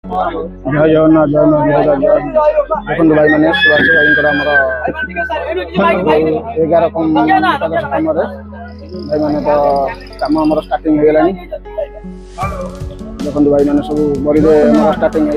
जय जगन्नाथ जय मां जय देखो भाई मैंने सुभाष भाई एगार कम भाई मैंने तो कम आम स्टार्टिंग हो गलानी देखो भाई मैंने सब बड़ी स्टार्टिंग हो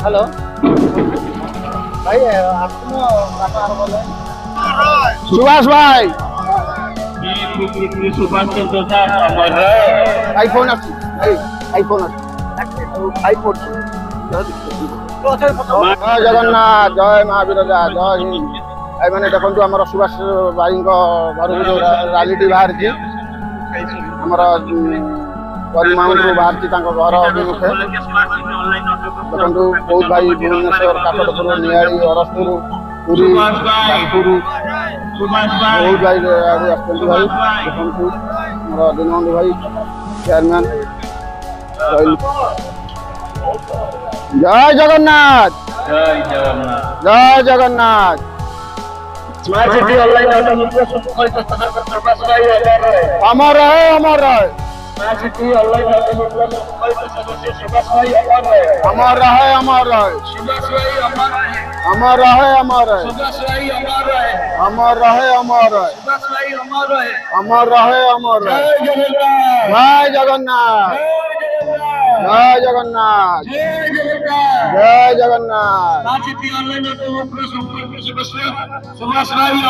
हेलो भाई सुभाष भाई आईफोन आईफोन आईफोन जय जगन्नाथ जय महावीर जय हिंद आई मैंने देखो आम सुभाष भाई घर को जो रैली बाहर आमर माउंट बाहर घर अभिमुखे देखो बहुत भाई भुवनेश्वर काकटपुर निहाड़ी अरसपुर पुरी कानपुर बहुत भाई आसपी भाई देखो मोर दीनबंधु भाई चेयरमैन जय जगन्नाथ जय जगन्नाथ जय जगन्नाथ स्मार्ट सिटी ऑनलाइन अमर रहे अमर रहे स्मार्ट सिटी ऑनलाइन अमर रहे अमर रहे अमर रहे अमर रहे अमर रहे अमर रहे अमर रहे अमर रहे जय जगन्नाथ जय जगन्नाथ जय जगन्नाथ सुभाष भाई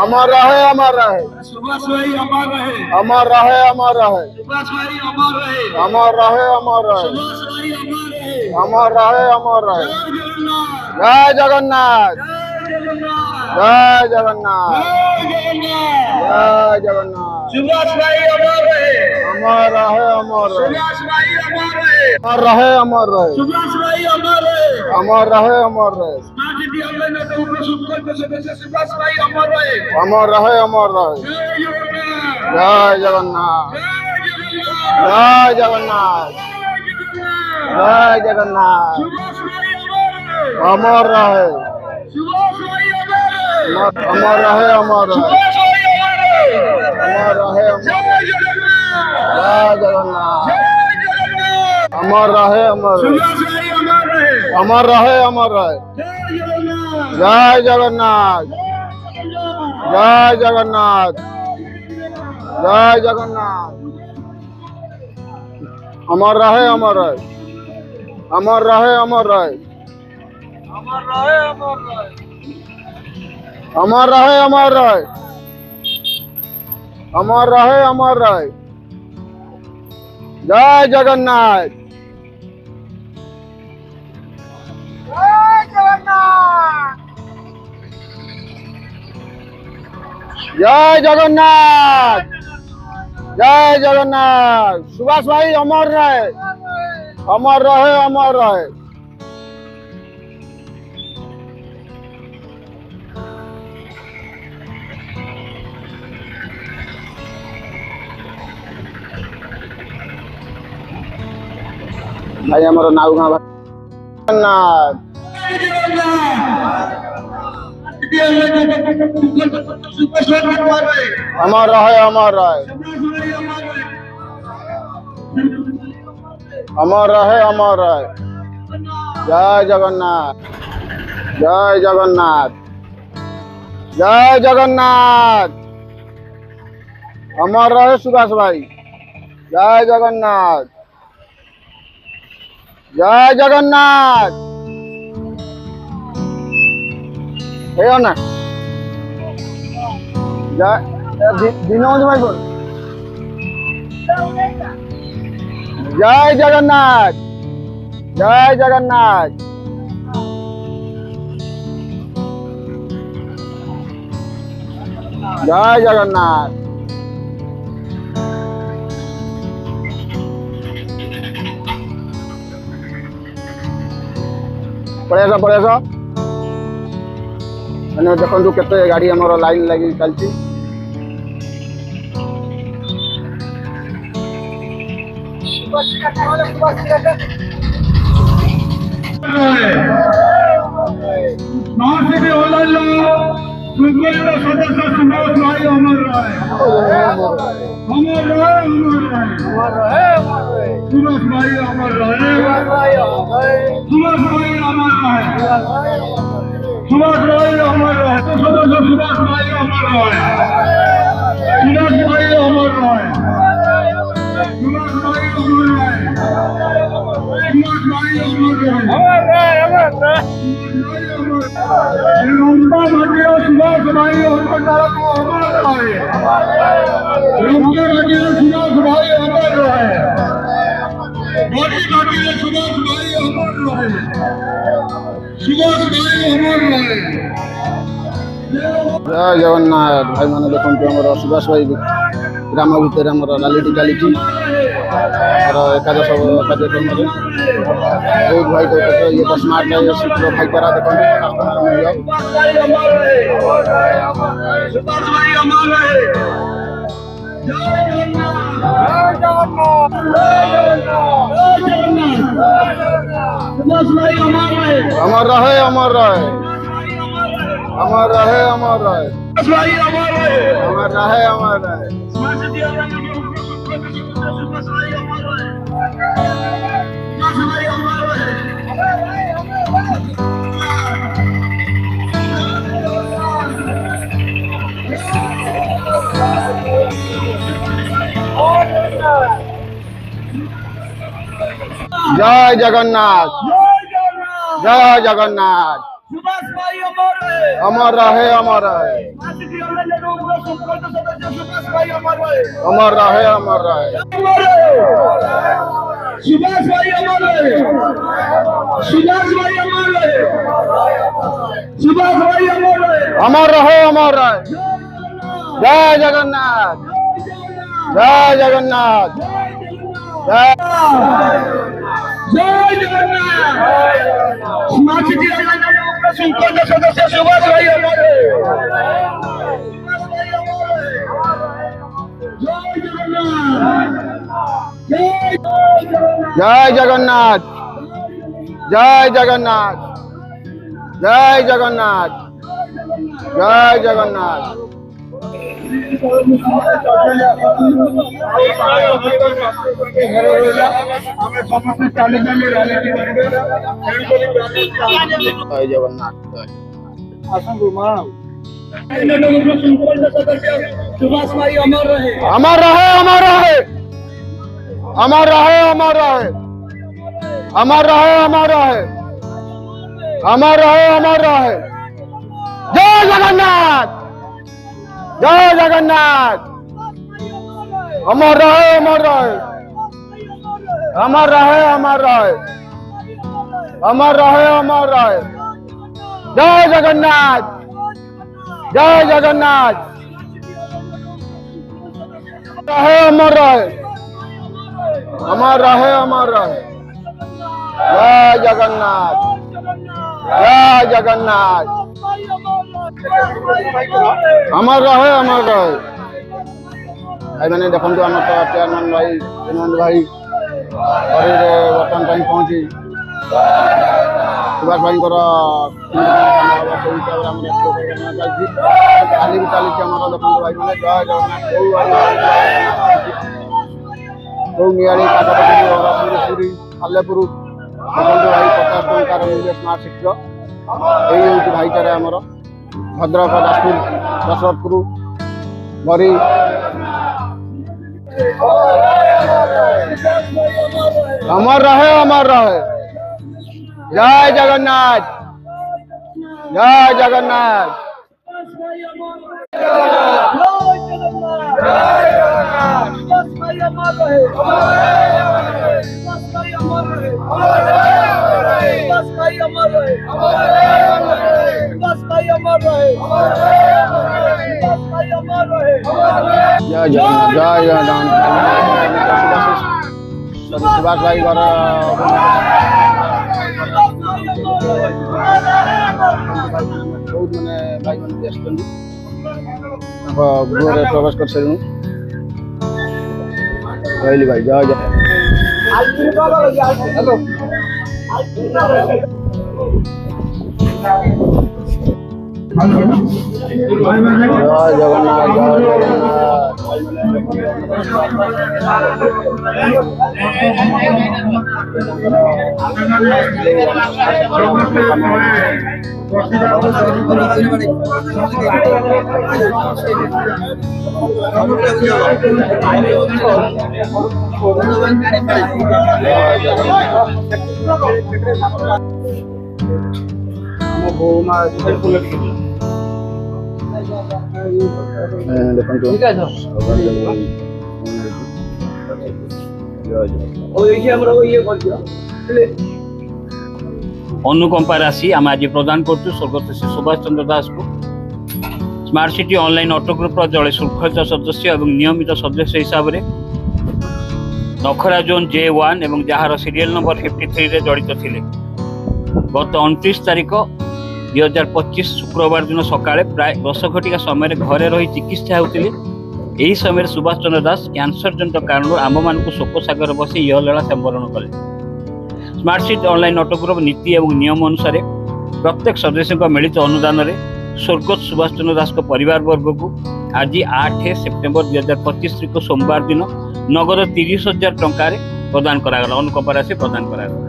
अमर रहे अमर रहे अमर रहे सुभाष भाई अमर रहे अमर रहे अमर रहे सुभाष भाई अमर रहे अमर रहे अमर रहे सुभाष भाई अमर रहे अमर रहे अमर रहे जय जगन्नाथ जय जगन्नाथ जय जगन्नाथ सुभाष भाई अमर रहे अमर रहे अमर रहे सुभाष भाई अमर रहे अमर रहे अमर रहे सुभाष भाई अमर रहे अमर रहे अमर रहे स्मार्ट सिटी ऑनलाइन सदस्य सुभाष भाई अमर रहे अमर रहे अमर रहे जय जगन्नाथ जय जगन्नाथ जय जगन्नाथ अमर रहे अमर रहे अमर रहे अमर रहे जय जगन्नाथ अमर रहे अमर रहे अमर रहे अमर रहे जय जगन्नाथ जय जगन्नाथ जय जगन्नाथ अमर रहे अमर रहे अमर रहे अमर रहे अमर रहे अमर रहे अमर रहे अमर रहे जय जगन्नाथ जय जगन्नाथ जय जगन्नाथ सुभाष भाई अमर रहे अमर रहे अमर रहे भाई हमारा नाव गाँव जगन्नाथ अमर रहे अमर रहे अमर रहे अमर रहे जय जगन्नाथ जय जगन्नाथ जय जगन्नाथ अमर रहे सुभाष भाई जय जगन्नाथ जय जगन्नाथ है ना जय दीनबंधु भाई बोल जय जगन्नाथ जय जगन्नाथ जय जगन्नाथ पड़े आस मैंने देखो केते गाड़ी आमर लाइन लगी चलती सदस्य सुभाष भाई अमर राय सुभाष भाई अमर राय सुभाष भाई अमर राय सुभाष भाई अमर राय सदस्य सुभाष भाई अमर राय सुभाष भाई अमर राय सुभाष भाई अमर राय सुभाष भाई अमर राय रुम्बा भाटिया सुभाष भाई अमर राय रुम्बा भाटिया सुभाष भाई अमर राय बड़ी भाटिया सुभाष भाई अमर राय सुभाष भाई अमर राय जय जगन्नाथ भाई मैंने देखो आम सुभाष भाई ग्राम भितर आम रैली चली एकादश कार्यक्रम भाई ये स्मार्ट शीघ्र भाईचारा देखो अमर रहे अमर रहे अमर रहे अमर रहे अमर रहे अमर रहे जय जगन्नाथ जय जगन्नाथ अमर रहे अमर रहे अमर रहे अमर रहे सुभाष भाई अमर रहे सुभाष भाई अमर रहे सुभाष भाई अमर रहे अमर रहे अमर रहे जय जगन्नाथ जय जगन्नाथ जय जय जगन्नाथ स्मार्ट सिटी संकल्प सदस्य सुभाष भाई अमर रहे जय जगन्नाथ जय जगन्नाथ जय जगन्नाथ जय जगन्नाथ जय जगन्नाथ सुभाष भाई अमर रहे अमर रहे अमर रहे अमर रहे अमर रहे अमर रहे अमर रहे अमर रहे अमर रहे जय जगन्नाथ जय जगन्नाथ अमर रहे अमर रहे अमर रहे अमर रहे अमर रहे अमर रहे जय जगन्नाथ जय जगन्नाथ रहे अमर रहे अमर रहे अमर रहे जय जगन्नाथ जय जगन्नाथ अमर रहे अमर रहे भाई मैंने देखो आम तो चेयरमैन भाई हेमंत भाई बर्तमान टाइम पहुंची सुभाष भाई चली भी चली देखो भाई मैंने जय जगन्नाथ नियाड़ी काटापुरी सालेपुर देखो भाई 50 टंकार मिले स्मार्ट सिटी यही हूँ भाईचारा आमर भद्रक जाजपुर दशरथपुर बरी अमर रहे अमर रहे जय जगन्नाथ जय जगन्नाथ जय जगन्नाथ जय जगन्नाथ सुभाष भाई घर ଆସିଛନ୍ତି ତାଙ୍କ ଗୃହରେ ପ୍ରବେଶ କରିସାରିଲୁଣି। ରହିଲି ଭାଇ, ଜୟ ଜୟ। ଜୟ ଜଗନ୍ନାଥ, ଜୟ ଦେଖନ୍ତୁ अनुकंपा राशि आम आज प्रदान कर स्वर्गत श्री सुभाष चंद्र दास को smart city online auto group जड़े शृंखलित सदस्य और नियमित सदस्य हिसाब से नखरा जोन J1 और जार सीरियल नंबर 53 रे जड़ित थे। गत 29 तारीख 2025 शुक्रवार दिन सकाଳେ प्राय 10 घटिका समय घरे रही चिकित्सा होती। यही समय सुभाष चंद्र दास कैंसर जनित कारण आम मान शोक सागर बसी यह लीला संवरण कले। Smart city online auto group नीति और नियम अनुसार प्रत्येक सदस्य मिलित अनुदान में स्वर्गत सुभाष चंद्र दास परिवार वर्ग को आज 8 सेप्टेम्बर 2025 तारीख सोमवार दिन नगद 30,000 टंका प्रदान करागला। अनुकंपा राशि प्रदान करागला।